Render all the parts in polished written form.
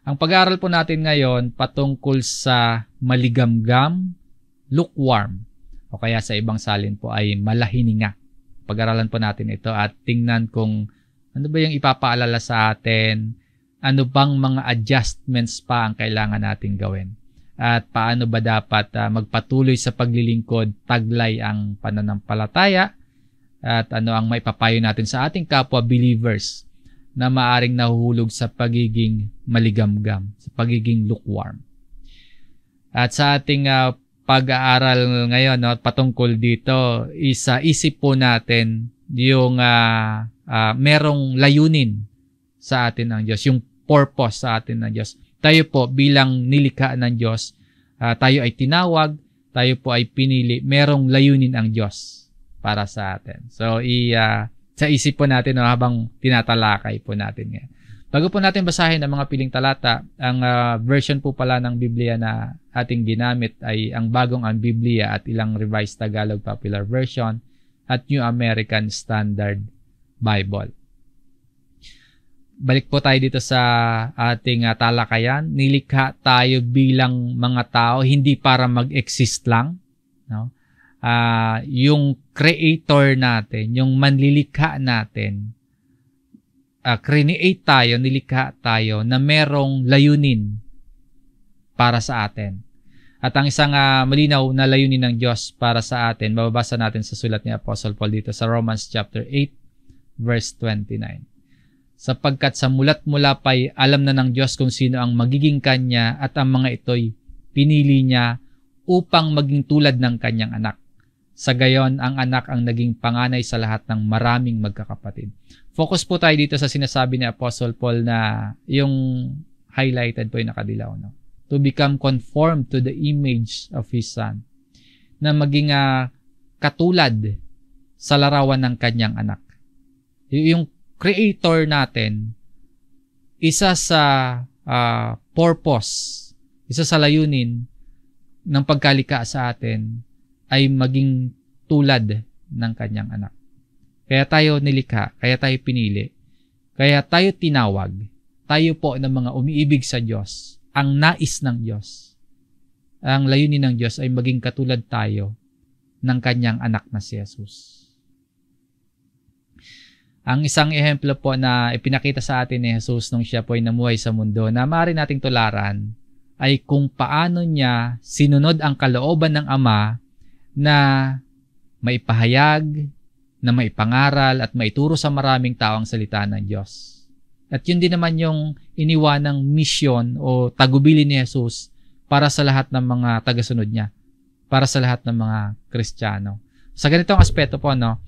Ang pag-aaral po natin ngayon patungkol sa maligamgam, lukewarm, o kaya sa ibang salin po ay malahininga. Pag-aralan po natin ito at tingnan kung ano ba yung ipapaalala sa atin, ano bang mga adjustments pa ang kailangan natin gawin, at paano ba dapat magpatuloy sa paglilingkod, taglay ang pananampalataya, at ano ang maipapayo natin sa ating kapwa believers na maaring nahuhulog sa pagiging maligamgam, sa pagiging lukewarm. At sa ating pag-aaral ngayon patungkol dito, isip po natin yung merong layunin sa atin ng Diyos, yung purpose sa atin ng Diyos. Tayo po bilang nilikha ng Diyos, tayo ay tinawag, tayo po ay pinili, merong layunin ang Diyos para sa atin. So, sa isip po natin habang tinatalakay po natin ngayon. Bago po natin basahin ang mga piling talata, ang version po pala ng Biblia na ating ginamit ay ang Bagong ang Biblia at ilang Revised Tagalog Popular Version at New American Standard Bible. Balik po tayo dito sa ating talakayan. Nilikha tayo bilang mga tao, hindi para mag-exist lang, no? Yung creator natin, yung manlilikha natin, create tayo, nilikha tayo na merong layunin para sa atin. At ang isang malinaw na layunin ng Diyos para sa atin, mababasa natin sa sulat ni Apostle Paul dito sa Romans chapter 8, verse 29. Sapagkat sa mulat mula pa'y alam na ng Diyos kung sino ang magiging kanya at ang mga ito'y pinili niya upang maging tulad ng kanyang anak. Sa gayon, ang anak ang naging panganay sa lahat ng maraming magkakapatid. Focus po tayo dito sa sinasabi ni Apostle Paul na yung highlighted po yung nakadilaw, no? To become conformed to the image of His Son. Na maging katulad sa larawan ng kanyang anak. Yung creator natin, isa sa purpose, isa sa layunin ng pagkalikha sa atin ay maging tulad ng kanyang anak. Kaya tayo nilikha, kaya tayo pinili, kaya tayo tinawag, tayo po ng mga umiibig sa Diyos, ang nais ng Diyos. Ang layunin ng Diyos ay maging katulad tayo ng kanyang anak na si Jesus. Ang isang ehemplo po na ipinakita sa atin ni Jesus nung siya po ay namuhay sa mundo na maaari nating tularan ay kung paano niya sinunod ang kalooban ng Ama na maipahayag, na maipangaral at maituro sa maraming tao ang salita ng Diyos. At yun din naman yung iniwanang misyon o tagubilin ni Jesus para sa lahat ng mga tagasunod niya, para sa lahat ng mga Kristiyano. Sa ganitong aspeto po, no,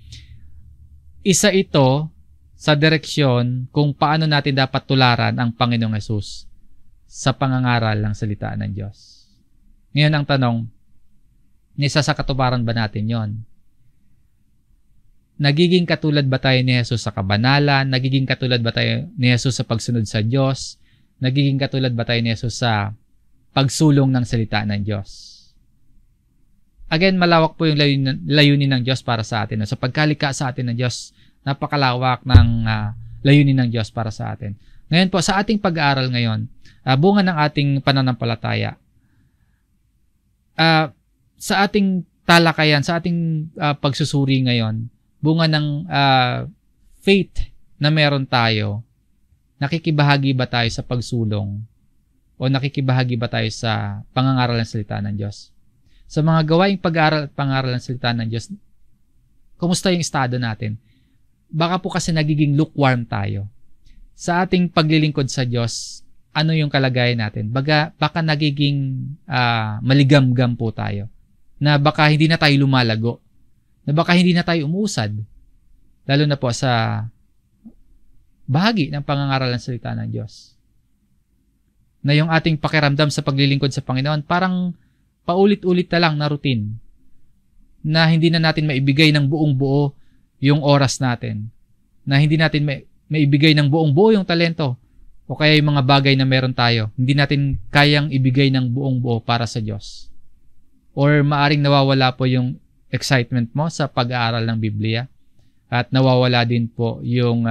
isa ito sa direksyon kung paano natin dapat tularan ang Panginoong Jesus sa pangangaral ng salita ng Diyos. Ngayon ang tanong, isa sa katuparan ba natin yon? Nagiging katulad ba tayo ni Jesus sa kabanalan? Nagiging katulad ba tayo ni Jesus sa pagsunod sa Diyos? Nagiging katulad ba tayo ni Jesus sa pagsulong ng salita ng Diyos? Again, malawak po yung layunin ng Diyos para sa atin. Sa pagkalikha sa atin ng Diyos, napakalawak ng layunin ng Diyos para sa atin. Ngayon po, sa ating pag-aaral ngayon, bunga ng ating pananampalataya, sa ating talakayan, sa ating pagsusuri ngayon, bunga ng faith na meron tayo, nakikibahagi ba tayo sa pagsulong o nakikibahagi ba tayo sa pangangaral ng salita ng Diyos? Sa mga gawaing pag-aaral at pangaral ng salita ng Diyos, kumusta yung estado natin? Baka po kasi nagiging lukewarm tayo. Sa ating paglilingkod sa Diyos, ano yung kalagayan natin? Baka nagiging maligamgam po tayo. Na baka hindi na tayo lumalago. Na baka hindi na tayo umusad. Lalo na po sa bahagi ng pangangaral ng salita ng Diyos. Na yung ating pakiramdam sa paglilingkod sa Panginoon, parang paulit-ulit na lang na routine. Na hindi na natin maibigay ng buong buo yung oras natin. Na hindi natin maibigay ng buong buo yung talento. O kaya yung mga bagay na meron tayo. Hindi natin kayang ibigay ng buong buo para sa Diyos. Or maaring nawawala po yung excitement mo sa pag-aaral ng Biblia. At nawawala din po yung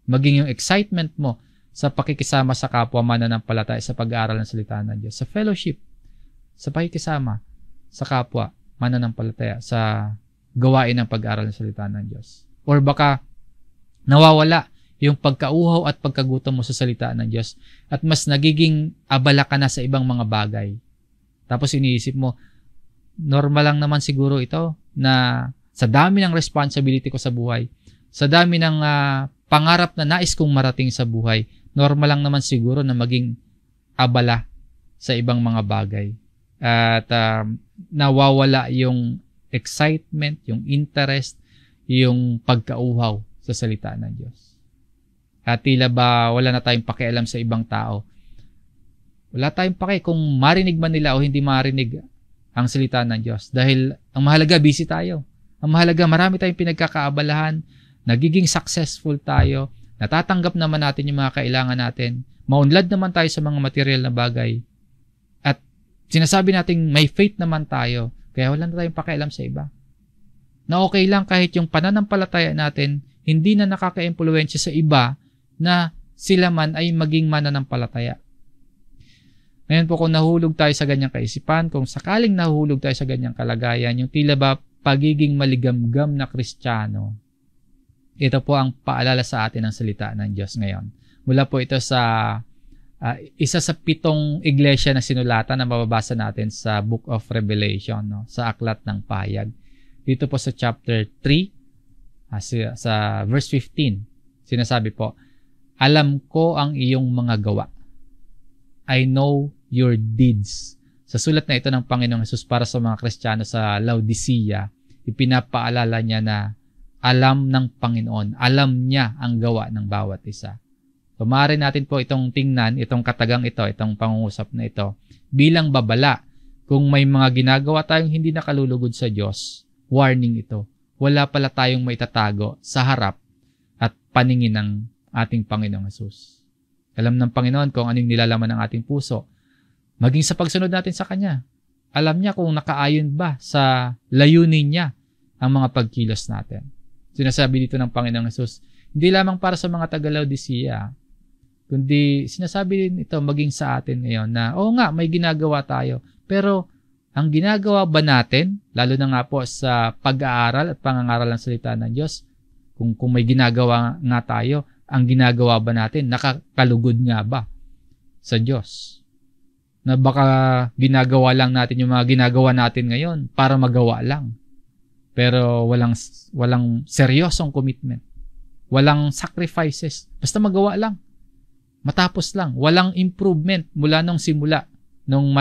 maging yung excitement mo sa pakikisama sa kapwa mananampalataya sa pag-aaral ng salita ng Diyos. Sa fellowship, sa pakikisama sa kapwa mananampalataya sa gawain ng pag-aaral ng salita ng Diyos. Or baka nawawala yung pagkauhaw at pagkagutom mo sa salita ng Diyos at mas nagiging abala ka na sa ibang mga bagay. Tapos iniisip mo, normal lang naman siguro ito na sa dami ng responsibility ko sa buhay, sa dami ng pangarap na nais kong marating sa buhay, normal lang naman siguro na maging abala sa ibang mga bagay. At nawawala yung excitement, yung interest, yung pagkauhaw sa salita ng Diyos. At tila ba wala na tayong pakialam sa ibang tao. Wala tayong paki kung marinig man nila o hindi marinig ang salita ng Diyos. Dahil ang mahalaga, busy tayo. Ang mahalaga, marami tayong pinagkakaabalahan, nagiging successful tayo, natatanggap naman natin yung mga kailangan natin, maunlad naman tayo sa mga material na bagay, at sinasabi natin may faith naman tayo, kaya wala na tayong pakialam sa iba. Na okay lang kahit yung pananampalataya natin, hindi na nakaka-impluwensya sa iba na sila man ay maging mananampalataya. Ngayon po kung nahulog tayo sa ganyang kaisipan, kung sakaling nahulog tayo sa ganyang kalagayan, yung tila ba pagiging maligamgam na Kristiyano, ito po ang paalala sa atin ng salita ng Diyos ngayon. Mula po ito sa isa sa 7 iglesia na sinulatan na mababasa natin sa Book of Revelation, no? Sa Aklat ng Pahayag. Dito po sa chapter 3, sa verse 15, sinasabi po, alam ko ang iyong mga gawa. I know your deeds. Sa sulat na ito ng Panginoong Hesus para sa mga Kristiyano sa Laodicea, ipinapaalala niya na alam ng Panginoon, alam niya ang gawa ng bawat isa. So, maaari natin po itong tingnan, itong katagang ito, itong pangungusap na ito, bilang babala. Kung may mga ginagawa tayong hindi nakalulugod sa Diyos, warning ito. Wala pala tayong maitatago sa harap at paningin ng ating Panginoong Hesus. Alam ng Panginoon kung anong nilalaman ng ating puso. Maging sa pagsunod natin sa Kanya. Alam niya kung nakaayon ba sa layunin niya ang mga pagkilos natin. Sinasabi dito ng Panginoong Hesus, hindi lamang para sa mga taga-Laodicea, kundi sinasabi din ito maging sa atin ngayon na, oo nga, may ginagawa tayo. Pero ang ginagawa ba natin, lalo na nga po sa pag-aaral at pangangaral ng salita ng Diyos, kung may ginagawa nga tayo, ang ginagawa ba natin, nakakalugod nga ba sa Diyos? Na baka ginagawa lang natin yung mga ginagawa natin ngayon para magawa lang. Pero walang seryosong commitment. Walang sacrifices. Basta magawa lang. Matapos lang. Walang improvement mula nung simula. Nung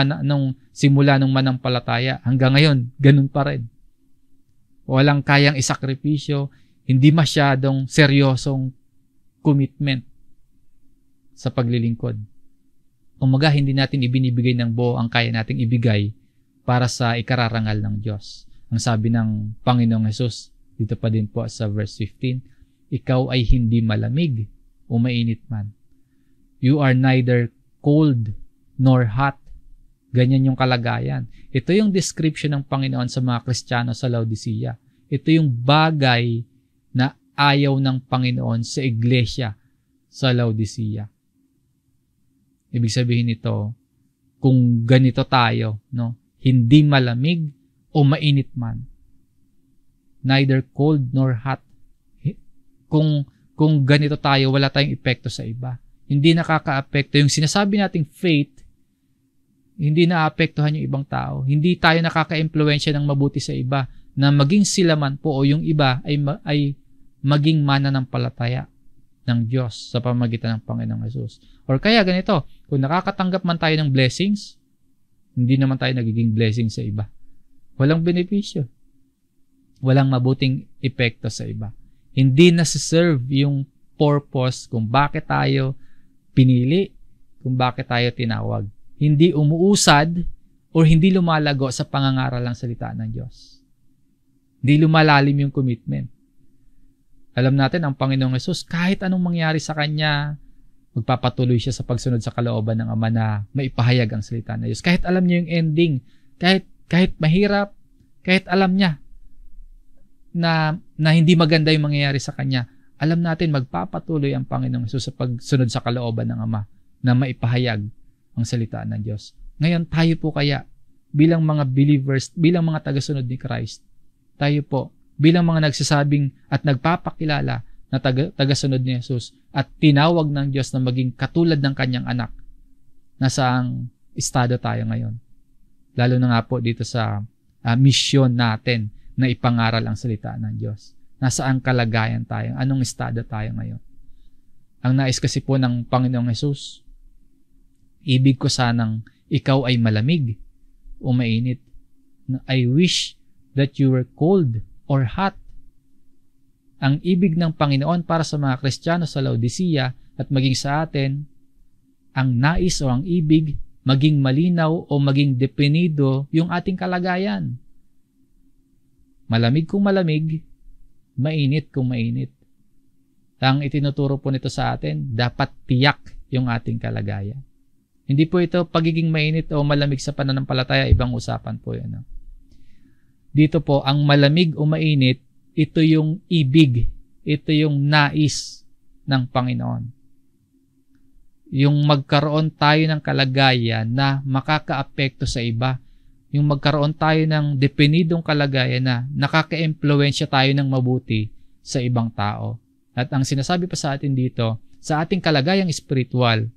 simula nung manampalataya. Hanggang ngayon, ganun pa rin. Walang kayang isakripisyo. Hindi masyadong seryosong commitment sa paglilingkod. Umaga, hindi natin ibinibigay ng buo ang kaya nating ibigay para sa ikararangal ng Diyos. Ang sabi ng Panginoong Hesus, dito pa din po sa verse 15, ikaw ay hindi malamig o mainit man. You are neither cold nor hot. Ganyan yung kalagayan. Ito yung description ng Panginoon sa mga Kristiyano sa Laodicea. Ito yung bagay na ayaw ng Panginoon sa iglesia sa Laodicea. Ibig sabihin nito, kung ganito tayo, no, hindi malamig o mainit man, neither cold nor hot. Kung ganito tayo, wala tayong epekto sa iba. Hindi nakaka-apekto. Yung sinasabi nating faith, hindi na-apektuhan yung ibang tao. Hindi tayo nakaka-impluwensya ng mabuti sa iba na maging sila man po o yung iba ay maging mananampalataya ng Diyos sa pamamagitan ng Panginoong Hesus. Or kaya ganito, kung nakakatanggap man tayo ng blessings, hindi naman tayo nagiging blessing sa iba. Walang benepisyo. Walang mabuting epekto sa iba. Hindi nasiserve yung purpose kung bakit tayo pinili, kung bakit tayo tinawag. Hindi umuusad o hindi lumalago sa pangangaral ng salita ng Diyos. Hindi lumalalim yung commitment. Alam natin, ang Panginoong Hesus, kahit anong mangyari sa Kanya, magpapatuloy siya sa pagsunod sa kalooban ng Ama na maipahayag ang salita ng Diyos. Kahit alam niya yung ending, kahit mahirap, kahit alam niya na hindi maganda yung mangyayari sa Kanya, alam natin magpapatuloy ang Panginoong Hesus sa pagsunod sa kalooban ng Ama na maipahayag ang salita ng Diyos. Ngayon, tayo po kaya, bilang mga believers, bilang mga tagasunod ni Christ, tayo po, bilang mga nagsasabing at nagpapakilala na tagasunod ni Jesus at tinawag ng Diyos na maging katulad ng kanyang anak, nasaang estado tayo ngayon? Lalo na nga po dito sa misyon natin na ipangaral ang salita ng Diyos. Nasaan kalagayan tayo? Anong estado tayo ngayon? Ang nais kasi po ng Panginoong Hesus, ibig ko sanang ikaw ay malamig o mainit. I wish that you were cold or hot. Ang ibig ng Panginoon para sa mga Kristiyano sa Laodicea at maging sa atin, ang nais o ang ibig, maging malinaw o maging definido yung ating kalagayan. Malamig kung malamig, mainit kung mainit. Ang itinuturo po nito sa atin, dapat tiyak yung ating kalagayan. Hindi po ito pagiging mainit o malamig sa pananampalataya, ibang usapan po yan. Dito po, ang malamig o mainit, ito yung ibig, ito yung nais ng Panginoon. Yung magkaroon tayo ng kalagayan na makakaapekto sa iba. Yung magkaroon tayo ng definidong kalagayan na nakaka-impluwensya tayo ng mabuti sa ibang tao. At ang sinasabi pa sa atin dito, sa ating kalagayang espiritual,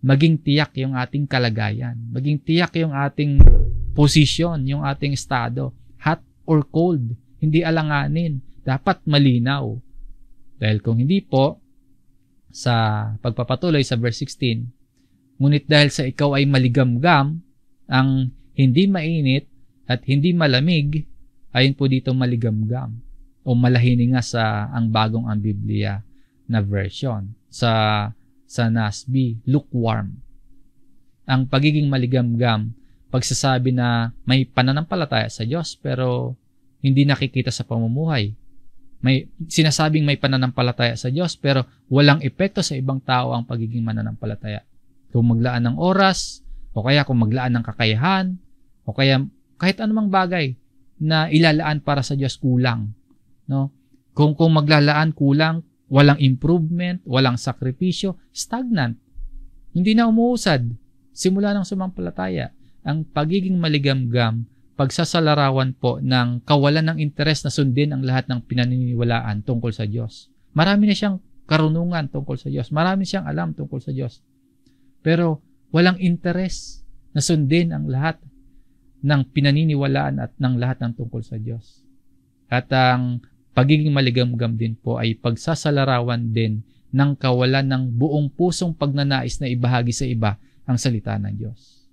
maging tiyak yung ating kalagayan. Maging tiyak yung ating posisyon, yung ating estado. Hot or cold, hindi alanganin. Dapat malinaw. Dahil kung hindi po, sa pagpapatuloy sa verse 16, ngunit dahil sa ikaw ay maligamgam, ang hindi mainit at hindi malamig, ayon po dito maligamgam o malahininga sa ang bagong ang Biblia na version. Sa NASB, lukewarm. Ang pagiging maligamgam, pagsasabi na may pananampalataya sa Diyos pero hindi nakikita sa pamumuhay. May sinasabing may pananampalataya sa Diyos pero walang epekto sa ibang tao ang pagiging mananampalataya. Kung maglaan ng oras, o kaya kung maglaan ng kakayahan, o kaya kahit anumang bagay na ilalaan para sa Diyos kulang. No? Kung maglalaan kulang, walang improvement, walang sakripisyo, stagnant. Hindi na umuusad. Simula ng sumampalataya, ang pagiging maligamgam, pagsasalarawan po ng kawalan ng interes na sundin ang lahat ng pinaniniwalaan tungkol sa Diyos. Marami na siyang karunungan tungkol sa Diyos. Marami siyang alam tungkol sa Diyos. Pero walang interes na sundin ang lahat ng pinaniniwalaan at ng lahat ng tungkol sa Diyos. At ang pagiging maligamgam din po ay pagsasalarawan din ng kawalan ng buong pusong pagnanais na ibahagi sa iba ang salita ng Diyos.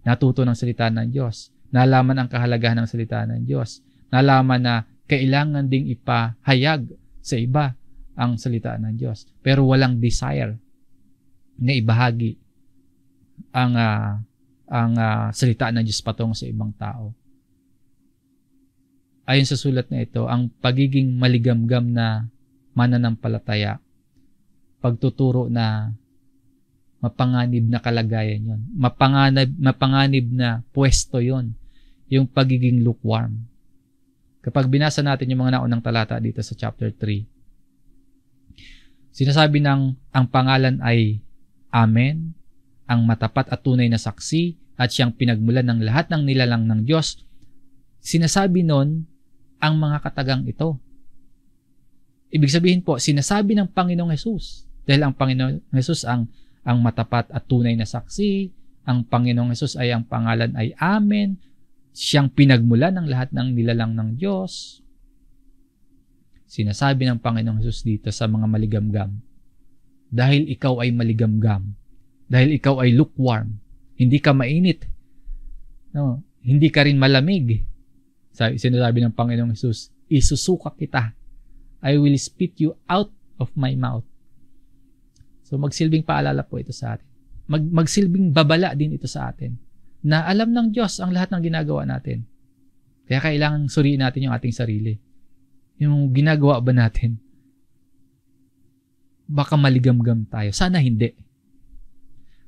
Natuto ng salita ng Diyos. Nalaman ang kahalagahan ng salita ng Diyos. Nalaman na kailangan ding ipahayag sa iba ang salita ng Diyos. Pero walang desire na ibahagi ang salita ng Diyos patungo sa ibang tao. Ayon sa sulat na ito, ang pagiging maligamgam na mananampalataya, pagtuturo na mapanganib na kalagayan yon, mapanganib na pwesto yon, yung pagiging lukewarm. Kapag binasa natin yung mga naunang talata dito sa chapter 3, sinasabi ng ang pangalan ay Amen, ang matapat at tunay na saksi at siyang pinagmulan ng lahat ng nilalang ng Diyos. Sinasabi nun ang mga katagang ito. Ibig sabihin po, sinasabi ng Panginoong Hesus. Dahil ang Panginoong Hesus ang matapat at tunay na saksi, ang Panginoong Hesus ay ang pangalan ay Amen, siyang pinagmulan ng lahat ng nilalang ng Diyos. Sinasabi ng Panginoong Hesus dito sa mga maligamgam, dahil ikaw ay maligamgam, dahil ikaw ay lukewarm, hindi ka mainit, no? Hindi ka rin malamig. Sinasabi ng Panginoong Hesus, isusuka kita. I will spit you out of my mouth. So magsilbing paalala po ito sa atin. Magsilbing babala din ito sa atin na alam ng Diyos ang lahat ng ginagawa natin. Kaya kailangan suriin natin yung ating sarili. Yung ginagawa ba natin? Baka maligamgam tayo. Sana hindi.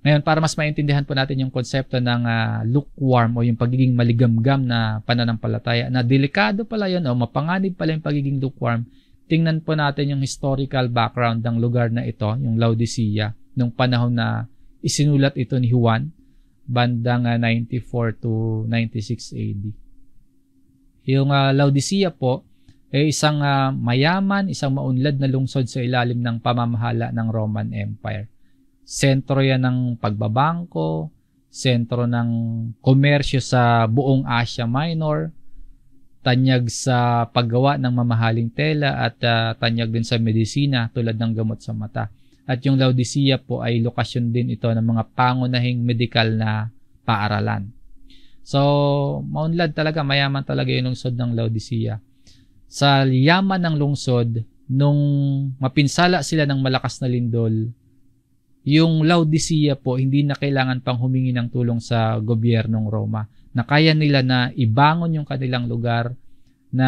Ngayon, para mas maintindihan po natin yung konsepto ng lukewarm o yung pagiging maligamgam na pananampalataya, na delikado pala yun o mapanganib pala yung pagiging lukewarm, tingnan po natin yung historical background ng lugar na ito, yung Laodicea, nung panahon na isinulat ito ni Juan, bandang 94 to 96 AD. Yung Laodicea po ay isang mayaman, isang maunlad na lungsod sa ilalim ng pamamahala ng Roman Empire. Sentro yan ng pagbabangko, sentro ng komersyo sa buong Asia Minor, tanyag sa paggawa ng mamahaling tela at tanyag din sa medisina tulad ng gamot sa mata. At yung Laodicea po ay lokasyon din ito ng mga pangunahing medikal na paaralan. So, maunlad talaga, mayaman talaga yung lungsod ng Laodicea. Sa yaman ng lungsod, nung mapinsala sila ng malakas na lindol, yung Laodicea po hindi na kailangan pang humingi ng tulong sa gobyernong Roma. Na kaya nila na ibangon yung kanilang lugar, na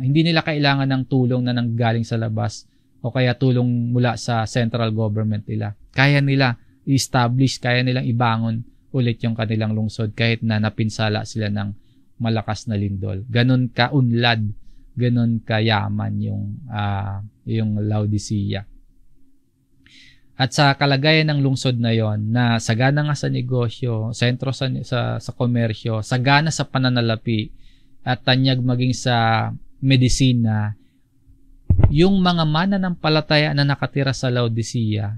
hindi nila kailangan ng tulong na nanggaling sa labas o kaya tulong mula sa central government nila. Kaya nila i-establish, kaya nilang ibangon ulit yung kanilang lungsod kahit na napinsala sila ng malakas na lindol. Ganon kaunlad, ganon kayaman yung Laodicea. At sa kalagayan ng lungsod na yon, na sagana nga sa negosyo, sentro sa komersyo, sagana sa pananalapi, at tanyag maging sa medisina, yung mga mananampalataya na nakatira sa Laodicea,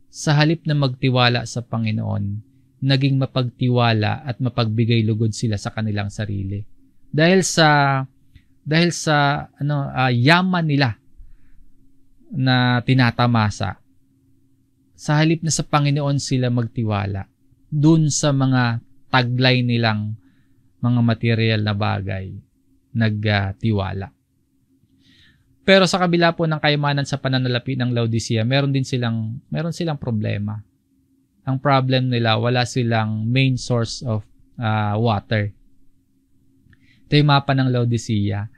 sa halip na magtiwala sa Panginoon, naging mapagtiwala at mapagbigay lugod sila sa kanilang sarili. Dahil sa yaman nila na tinatamasa, sa halip na sa Panginoon sila magtiwala, dun sa mga taglay nilang mga material na bagay, nagtiwala. Pero sa kabila po ng kayamanan sa pananalapi ng Laodicea, meron silang problema. Ang problem nila, wala silang main source of water. Ito yung mapa ng Laodicea.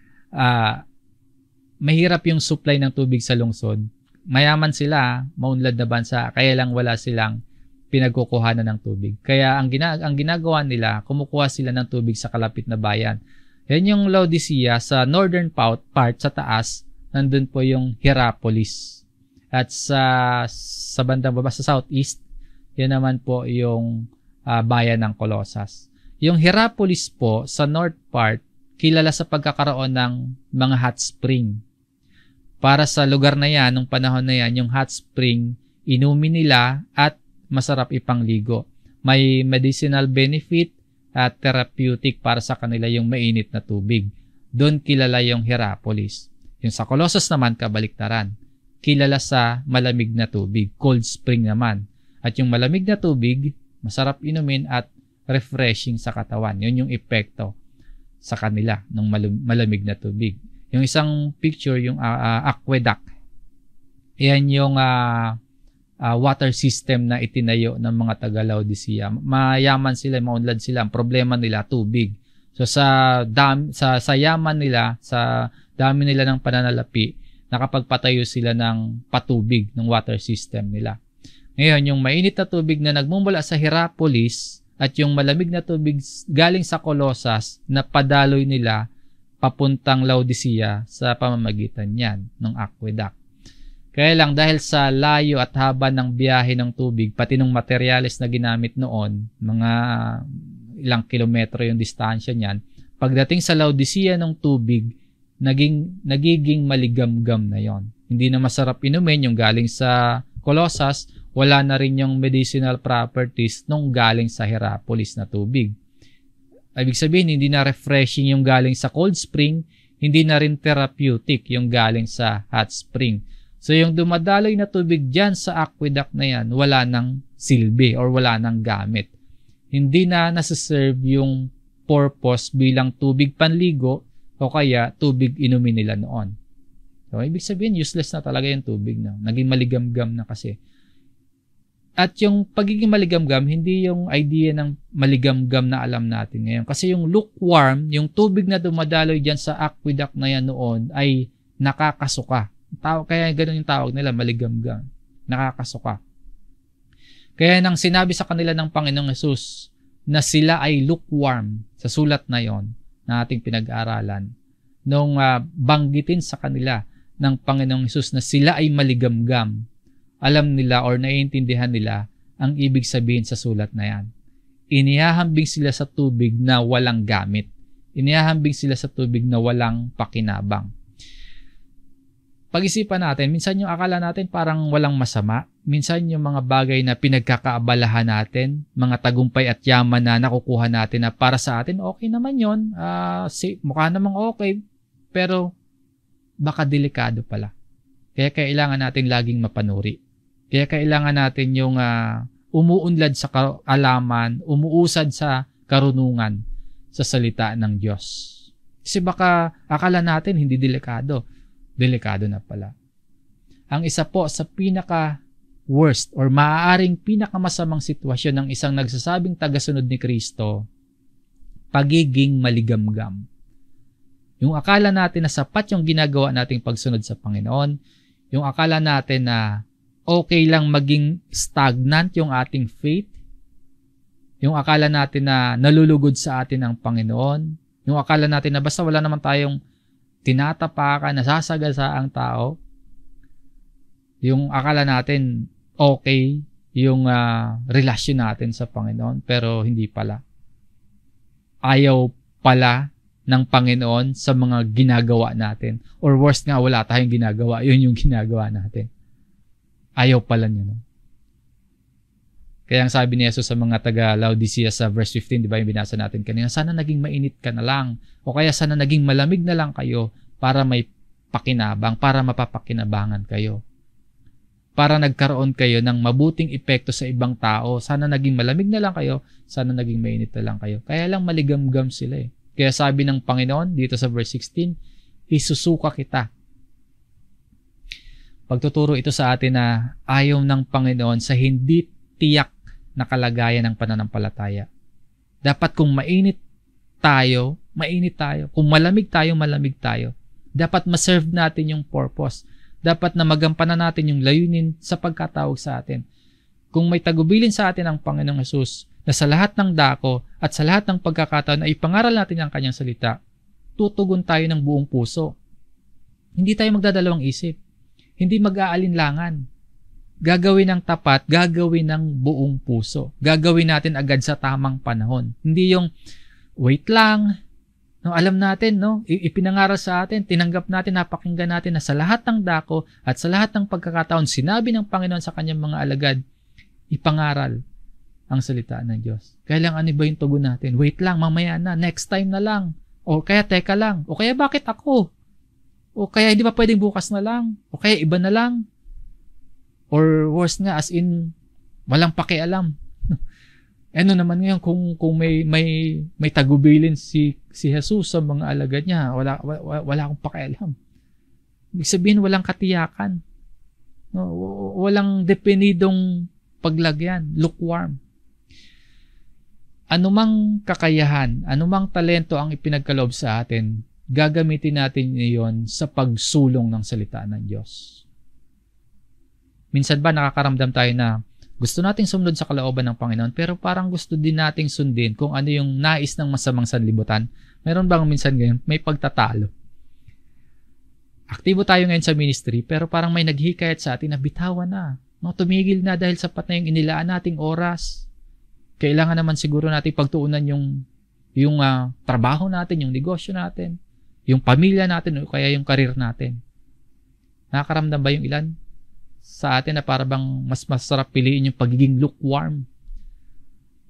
Mahirap yung supply ng tubig sa lungsod. Mayaman sila, maunlad na bansa, kaya lang wala silang pinagkukuhanan ng tubig. Kaya ang ginagawa nila, kumukuha sila ng tubig sa kalapit na bayan. Yan yung Laodicea. Sa northern part, sa taas, nandun po yung Hierapolis. At sa bandang baba, sa southeast, yan naman po yung bayan ng Colossus. Yung Hierapolis po, sa north part, kilala sa pagkakaroon ng mga hot spring. Para sa lugar na yan, nung panahon na yan, yung hot spring, inumin nila at masarap ipangligo. May medicinal benefit at therapeutic para sa kanila yung mainit na tubig. Doon kilala yung Hierapolis. Yung sa Colossus naman, kabaliktaran. Kilala sa malamig na tubig, cold spring naman. At yung malamig na tubig, masarap inumin at refreshing sa katawan. Yun yung epekto sa kanila ng malamig na tubig. Yung isang picture, yung aqueduct. Yan yung water system na itinayo ng mga taga-Laodicea. Mayaman sila, maunlad sila. Ang problema nila, tubig. So sa yaman nila, sa dami nila ng pananalapi, nakapagpatayo sila ng patubig ng water system nila. Ngayon, yung mainit na tubig na nagmumula sa Hierapolis at yung malamig na tubig galing sa Colossus na padaloy nila papuntang Laodicea sa pamamagitan niyan ng aqueduct. Kaya lang dahil sa layo at haba ng biyahe ng tubig, pati ng materyales na ginamit noon, mga ilang kilometro yung distansya niyan, pagdating sa Laodicea ng tubig, nagiging maligamgam na yon. Hindi na masarap inumin yung galing sa Colossus, wala na rin yung medicinal properties nung galing sa Hierapolis na tubig. Ibig sabihin, hindi na refreshing yung galing sa cold spring, hindi na rin therapeutic yung galing sa hot spring. So yung dumadaloy na tubig dyan sa aqueduct na yan, wala nang silbi or wala nang gamit. Hindi na nasa-serve yung purpose bilang tubig panligo o kaya tubig inumin nila noon. So ibig sabihin, useless na talaga yung tubig na. Naging maligamgam na kasi. At yung pagiging maligamgam, hindi yung idea ng maligamgam na alam natin ngayon. Kasi yung lukewarm, yung tubig na dumadaloy dyan sa aqueduct na yan noon ay nakakasuka. Kaya ganun yung tawag nila, maligamgam. Nakakasuka. Kaya nang sinabi sa kanila ng Panginoong Hesus na sila ay lukewarm sa sulat na yon na ating pinag-aaralan, nung banggitin sa kanila ng Panginoong Hesus na sila ay maligamgam, alam nila or naiintindihan nila ang ibig sabihin sa sulat na yan. Inihahambing sila sa tubig na walang gamit. Inihahambing sila sa tubig na walang pakinabang. Pag-isipan natin, minsan yung akala natin parang walang masama. Minsan yung mga bagay na pinagkakaabalahan natin, mga tagumpay at yaman na nakukuha natin na para sa atin, okay naman yun. Mukha namang okay, pero baka delikado pala. Kaya kailangan natin laging mapanuri. Kaya kailangan natin yung umuunlad sa kaalaman, umuusad sa karunungan sa salita ng Diyos. Kasi baka akala natin hindi delikado. Delikado na pala. Ang isa po sa pinaka-worst or maaaring pinakamasamang sitwasyon ng isang nagsasabing tagasunod ni Kristo, pagiging maligamgam. Yung akala natin na sapat yung ginagawa nating pagsunod sa Panginoon, yung akala natin na okay lang maging stagnant yung ating faith, yung akala natin na nalulugod sa atin ang Panginoon, yung akala natin na basta wala naman tayong tinatapakan, nasasagasa ang tao, yung akala natin okay yung relasyon natin sa Panginoon, pero hindi pala. Ayaw pala ng Panginoon sa mga ginagawa natin. Or worst nga, wala tayong ginagawa. Yun yung ginagawa natin. Ayaw pala niya. No? Kaya ang sabi ni Jesus sa mga taga-Laodicea sa verse 15, di ba yung binasa natin kanina, sana naging mainit ka na lang. O kaya sana naging malamig na lang kayo para may pakinabang, para mapapakinabangan kayo. Para nagkaroon kayo ng mabuting epekto sa ibang tao. Sana naging malamig na lang kayo, sana naging mainit na lang kayo. Kaya lang maligamgam sila eh. Kaya sabi ng Panginoon dito sa verse 16, isusuka kita. Pagtuturo ito sa atin na ayaw ng Panginoon sa hindi tiyak na kalagayan ng pananampalataya. Dapat kung mainit tayo. Kung malamig tayo. Dapat ma-serve natin yung purpose. Dapat na magampanan natin yung layunin sa pagkatawag sa atin. Kung may tagubilin sa atin ang Panginoong Hesus na sa lahat ng dako at sa lahat ng pagkakataon na ipangaral natin ang kanyang salita, tutugon tayo ng buong puso. Hindi tayo magdadalawang isip. Hindi mag-aalinlangan. Gagawin ng tapat, gagawin ng buong puso. Gagawin natin agad sa tamang panahon. Hindi yung wait lang. No, alam natin, no? Ipinangaral sa atin, tinanggap natin, napakinggan natin na sa lahat ng dako at sa lahat ng pagkakataon, sinabi ng Panginoon sa kanyang mga alagad, ipangaral ang salita ng Diyos. Kaya lang ano ba yung tugon natin? Wait lang, mamaya na, next time na lang. O kaya teka lang. O kaya bakit ako? O kaya hindi ba pwedeng bukas na lang? O kaya iba na lang? Or worse nga, as in, walang pakialam. Ano naman ngayon kung may tagubilin si Jesus sa mga alagad niya, wala akong pakialam. Ibig sabihin, walang katiyakan. No, walang definidong paglagyan, lukewarm. Anumang kakayahan, anumang talento ang ipinagkaloob sa atin, gagamitin natin iyon sa pagsulong ng salita ng Diyos. Minsan ba nakakaramdam tayo na gusto nating sumunod sa kalooban ng Panginoon pero parang gusto din nating sundin kung ano yung nais ng masamang sanlibutan? Meron bang minsan ngayon may pagtatalo? Aktibo tayo ngayon sa ministry pero parang may naghihikayat sa atin na bitawan na. No, tumigil na dahil sapat na yung inilaan nating oras. Kailangan naman siguro nating pagtuunan yung trabaho natin, yung negosyo natin, yung pamilya natin o kaya yung karir natin. Nakakaramdam ba yung ilan sa atin na parang mas masarap piliin yung pagiging lukewarm?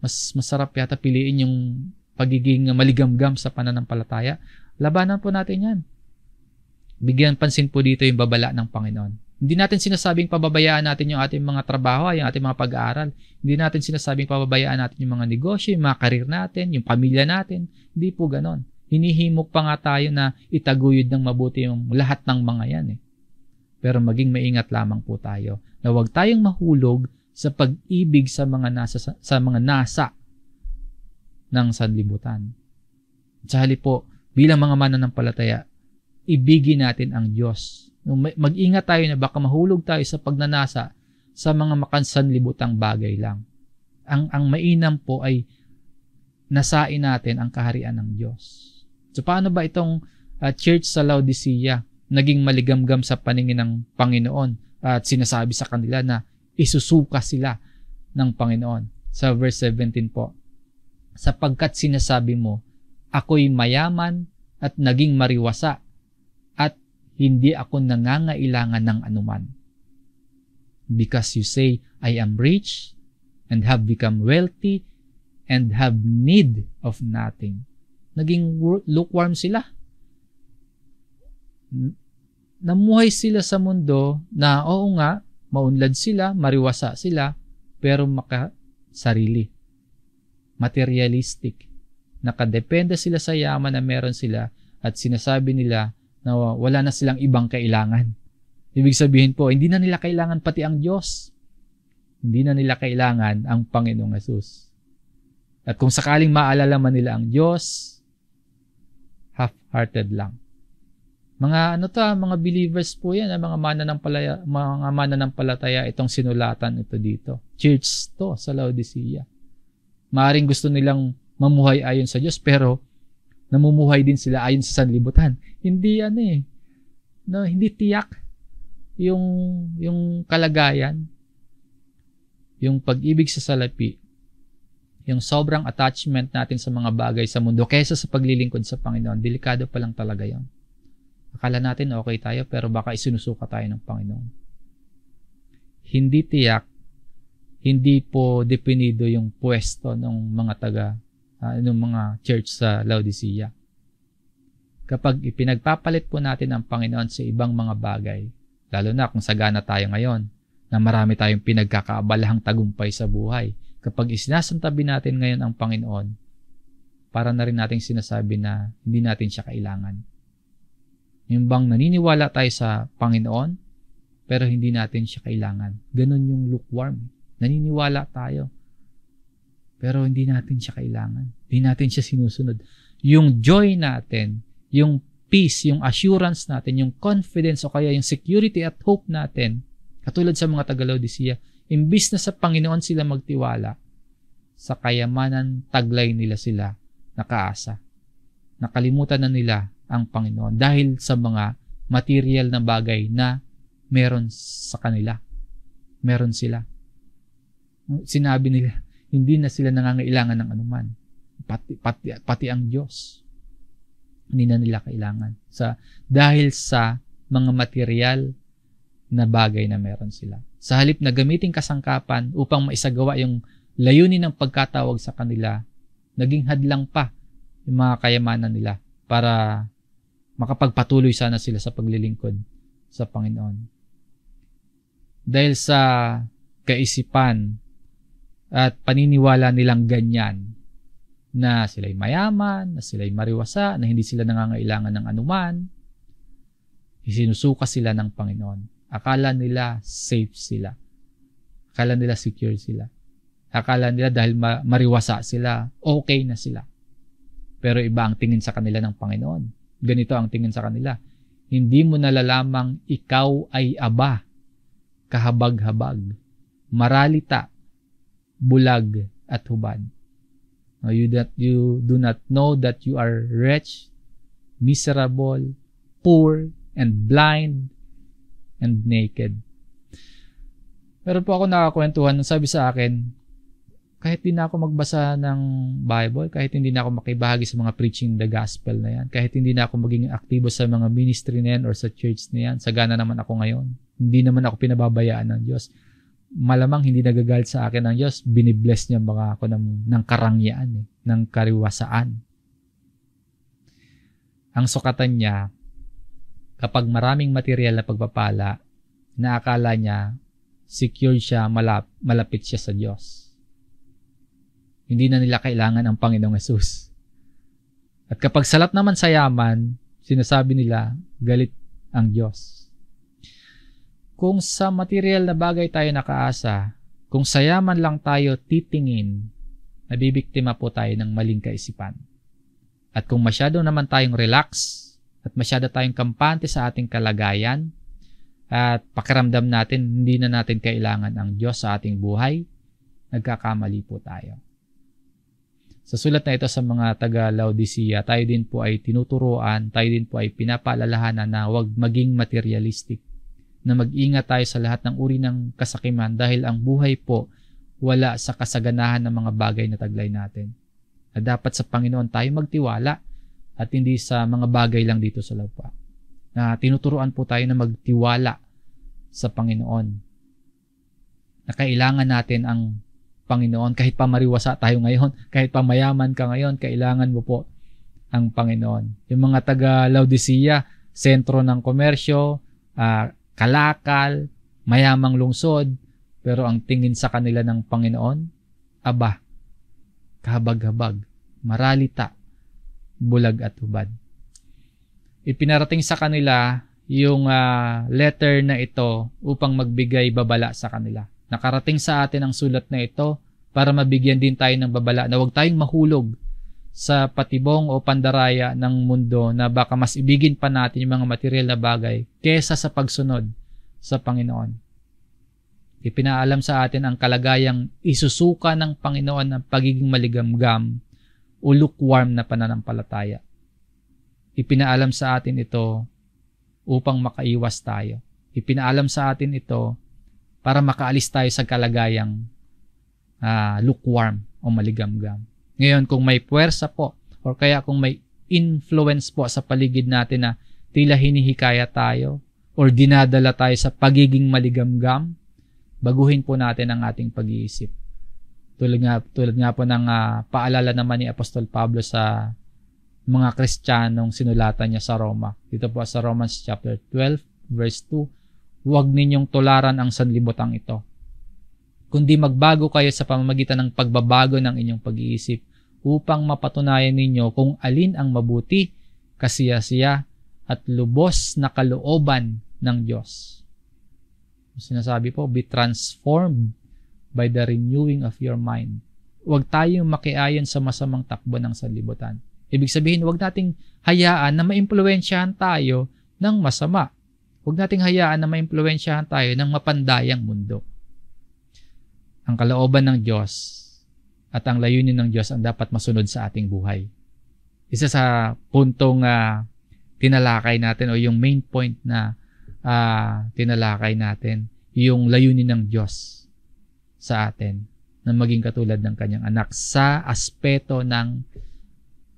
Mas masarap yata piliin yung pagiging maligamgam sa pananampalataya? Labanan po natin yan. Bigyan pansin po dito yung babala ng Panginoon. Hindi natin sinasabing pababayaan natin yung ating mga trabaho, yung ating mga pag-aaral. Hindi natin sinasabing pababayaan natin yung mga negosyo, yung mga karir natin, yung pamilya natin. Hindi po ganon. Hinihimok pa nga tayo na itaguyod ng mabuti yung lahat ng mga yan eh. Pero maging maingat lamang po tayo na huwag tayong mahulog sa pag-ibig sa mga nasa ng sanlibutan. Sa halip po, bilang mga mananampalataya, ibigin natin ang Diyos. Mag-ingat tayo na baka mahulog tayo sa pagnanasa sa mga makansanlibutang bagay lang. Ang mainam po ay nasain natin ang kaharian ng Diyos. So paano ba itong church sa Laodicea? naging maligamgam sa paningin ng Panginoon at sinasabi sa kanila na isusuka sila ng Panginoon. Sa verse 17 po, sapagkat sinasabi mo, ako'y mayaman at naging mariwasa at hindi ako nangangailangan ng anuman. Because you say, I am rich and have become wealthy and have need of nothing. Naging lukewarm sila. Namuhay sila sa mundo na oo nga, maunlad sila, mariwasa sila, pero makasarili. Materialistic. Nakadepende sila sa yaman na meron sila at sinasabi nila na wala na silang ibang kailangan. Ibig sabihin po, hindi na nila kailangan pati ang Diyos. Hindi na nila kailangan ang Panginoong Hesus. At kung sakaling maalala man nila ang Diyos, half-hearted lang. Mga mga believers po yan, mga mananampalataya itong sinulatan ito dito. Church to sa Laodicea. Maaring gusto nilang mamuhay ayon sa Diyos, pero namumuhay din sila ayon sa sanlibutan. Hindi hindi tiyak yung kalagayan, yung pag-ibig sa salapi, yung sobrang attachment natin sa mga bagay sa mundo kaysa sa paglilingkod sa Panginoon. Delikado pa lang talaga yun. Akala natin okay tayo, pero baka isinusuka tayo ng Panginoon. Hindi tiyak, hindi po definido yung pwesto ng mga ng mga church sa Laodicea. Kapag ipinagpapalit po natin ang Panginoon sa ibang mga bagay, lalo na kung sagana tayo ngayon, na marami tayong pinagkakaabalahang tagumpay sa buhay, kapag isinasantabi natin ngayon ang Panginoon, para na rin nating sinasabi na hindi natin siya kailangan. Yung bang naniniwala tayo sa Panginoon, pero hindi natin siya kailangan. Ganon yung lukewarm. Naniniwala tayo, pero hindi natin siya kailangan. Hindi natin siya sinusunod. Yung joy natin, yung peace, yung assurance natin, yung confidence o kaya yung security at hope natin, katulad sa mga taga-Laodicea, imbis na sa Panginoon sila magtiwala, sa kayamanan taglay nila sila nakaasa. Nakalimutan na nila ang Panginoon dahil sa mga material na bagay na meron sa kanila. Meron sila. Sinabi nila, hindi na sila nangangailangan ng anuman. Pati ang Diyos. Hindi na nila kailangan. Dahil sa mga material na bagay na meron sila. Sa halip na gamitin kasangkapan upang maisagawa yung layunin ng pagkatawag sa kanila, naging hadlang pa yung mga kayamanan nila para makapagpatuloy sana sila sa paglilingkod sa Panginoon. Dahil sa kaisipan at paniniwala nilang ganyan, na sila'y mayaman, na sila'y mariwasa, na hindi sila nangangailangan ng anuman, isinusuka sila ng Panginoon. Akala nila safe sila. Akala nila secure sila. Akala nila dahil mariwasa sila, okay na sila. Pero iba ang tingin sa kanila ng Panginoon. Ganito ang tingin sa kanila. Hindi mo nalalamang ikaw ay aba, kahabag-habag, maralita, bulag at hubad. You do not know that you are wretched, miserable, poor, and blind, and naked. Pero po ako nakakwentuhan, sabi sa akin, kahit hindi na ako magbasa ng Bible, kahit hindi na ako makibahagi sa mga preaching the gospel na yan, kahit hindi na ako maging aktibo sa mga ministry na yan or sa church na yan, sagana naman ako ngayon. Hindi naman ako pinababayaan ng Diyos. Malamang hindi nagagalit sa akin ng Diyos, binibless niya baka ako ng karangyaan, ng kariwasaan. Ang sukatan niya, kapag maraming material na pagpapala, naakala niya, secure siya, malapit siya sa Diyos. Hindi na nila kailangan ang Panginoong Hesus. At kapag salat naman sa yaman, sinasabi nila, galit ang Diyos. Kung sa material na bagay tayo nakaasa, kung sa yaman lang tayo titingin, nabibiktima po tayo ng maling kaisipan. At kung masyado naman tayong relax, at masyado tayong kampante sa ating kalagayan, at pakiramdam natin, hindi na natin kailangan ang Diyos sa ating buhay, nagkakamali po tayo. Sa sulat na ito sa mga taga-Laodicea, tayo din po ay tinuturuan, tayo din po ay pinapaalalahanan na huwag maging materialistic, na mag-ingat tayo sa lahat ng uri ng kasakiman dahil ang buhay po wala sa kasaganahan ng mga bagay na taglay natin. Na dapat sa Panginoon tayo magtiwala at hindi sa mga bagay lang dito sa lupa. Na tinuturuan po tayo na magtiwala sa Panginoon. Na kailangan natin ang Panginoon. Kahit pa mariwasa tayo ngayon, kahit pa mayaman ka ngayon, kailangan mo po ang Panginoon. Yung mga taga-Laodicea, sentro ng komersyo, kalakal, mayamang lungsod, pero ang tingin sa kanila ng Panginoon, aba, kahabag-habag, maralita, bulag at hubad. Ipinarating sa kanila yung letter na ito upang magbigay babala sa kanila. Nakarating sa atin ang sulat na ito para mabigyan din tayo ng babala na huwag tayong mahulog sa patibong o pandaraya ng mundo na baka mas ibigin pa natin yung mga material na bagay kesa sa pagsunod sa Panginoon. Ipinaalam sa atin ang kalagayang isusuka ng Panginoon ng pagiging maligamgam o lukewarm na pananampalataya. Ipinaalam sa atin ito upang makaiwas tayo. Ipinaalam sa atin ito para makaalis tayo sa kalagayang lukewarm o maligamgam. Ngayon, kung may puwersa po o kaya kung may influence po sa paligid natin na tila hinihikaya tayo o dinadala tayo sa pagiging maligamgam, baguhin po natin ang ating pag-iisip. Tulad nga po ng paalala naman ni Apostol Pablo sa mga Kristiyanong sinulatan niya sa Roma. Dito po sa Romans chapter 12, verse 2, huwag ninyong tularan ang sanlibutang ito, kundi magbago kayo sa pamamagitan ng pagbabago ng inyong pag-iisip upang mapatunayan ninyo kung alin ang mabuti, kasiyasiya, at lubos na kalooban ng Diyos. Sinasabi po, be transformed by the renewing of your mind. Huwag tayong makiayon sa masamang takbo ng sanlibutan. Ibig sabihin, huwag nating hayaan na maimpluwensyahan tayo ng masama. Huwag nating hayaan na maimpluwensyahan tayo ng mapandayang mundo. Ang kalooban ng Diyos at ang layunin ng Diyos ang dapat masunod sa ating buhay. Isa sa puntong tinalakay natin o yung main point na tinalakay natin, yung layunin ng Diyos sa atin na maging katulad ng kanyang anak sa aspeto ng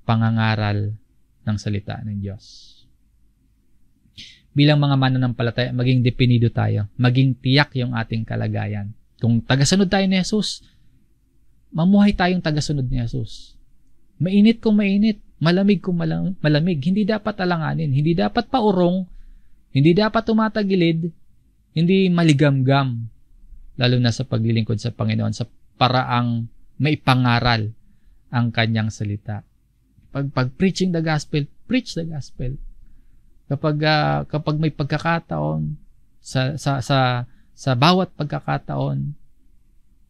pangangaral ng salita ng Diyos. Bilang mga mananampalataya, maging depinido tayo, maging tiyak yung ating kalagayan. Kung tagasunod tayo ni Jesus, mamuhay tayong tagasunod ni Jesus. Mainit kung mainit, malamig kung malamig. Hindi dapat alanganin, hindi dapat paurong, hindi dapat tumatagilid, hindi maligamgam, lalo na sa paglilingkod sa Panginoon, sa paraang maipangaral ang kanyang salita. Pag preaching the gospel, preach the gospel. Kapag may pagkakataon sa bawat pagkakataon,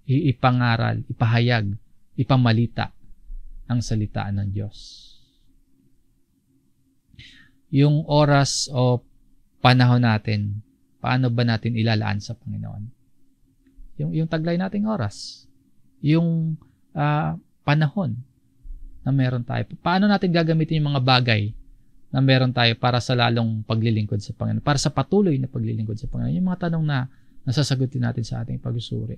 ipangaral, ipahayag, ipamalita ang salita ng Diyos. Yung oras o panahon natin, paano ba natin ilalaan sa Panginoon? Yung taglay nating oras, yung panahon na meron tayo. Paano natin gagamitin yung mga bagay na meron tayo para sa lalong paglilingkod sa Panginoon, para sa patuloy na paglilingkod sa Panginoon? Yung mga tanong na nasasagutin natin sa ating pagsusuri.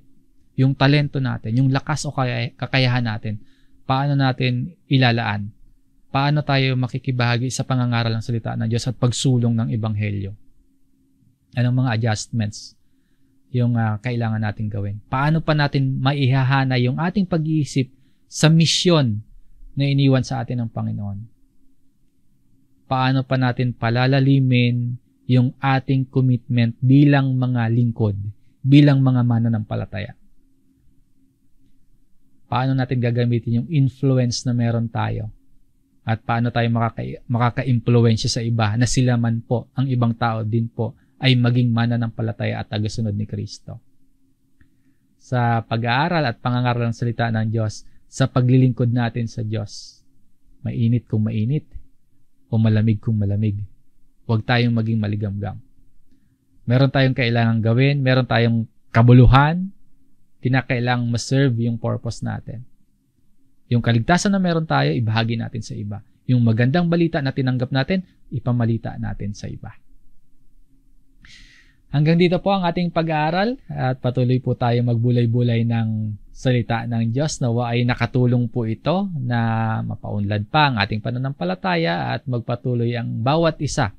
Yung talento natin, yung lakas o kakayahan natin, paano natin ilalaan? Paano tayo makikibahagi sa pangangaral ng salita ng Diyos at pagsulong ng Ebanghelyo? Anong mga adjustments yung kailangan natin gawin? Paano pa natin maihahana yung ating pag-iisip sa misyon na iniwan sa atin ng Panginoon? Paano pa natin palalalimin yung ating commitment bilang mga lingkod, bilang mga mananampalataya? Paano natin gagamitin yung influence na meron tayo? At paano tayo makaka-impluwensya sa iba na sila man po, ang ibang tao din po, ay maging mananampalataya at tagasunod ni Kristo? Sa pag-aaral at pangangaral ng salita ng Diyos, sa paglilingkod natin sa Diyos, mainit kung mainit o malamig kung malamig, huwag tayong maging maligamgam. Meron tayong kailangang gawin, meron tayong kabuluhan, kinakailangang ma-serve yung purpose natin. Yung kaligtasan na meron tayo, ibahagi natin sa iba. Yung magandang balita na tinanggap natin, ipamalita natin sa iba. Hanggang dito po ang ating pag-aaral at patuloy po tayo magbulay-bulay ng salita ng Diyos. Nawa ay nakatulong po ito na mapaunlad pa ang ating pananampalataya at magpatuloy ang bawat isa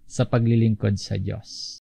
sa paglilingkod sa Diyos.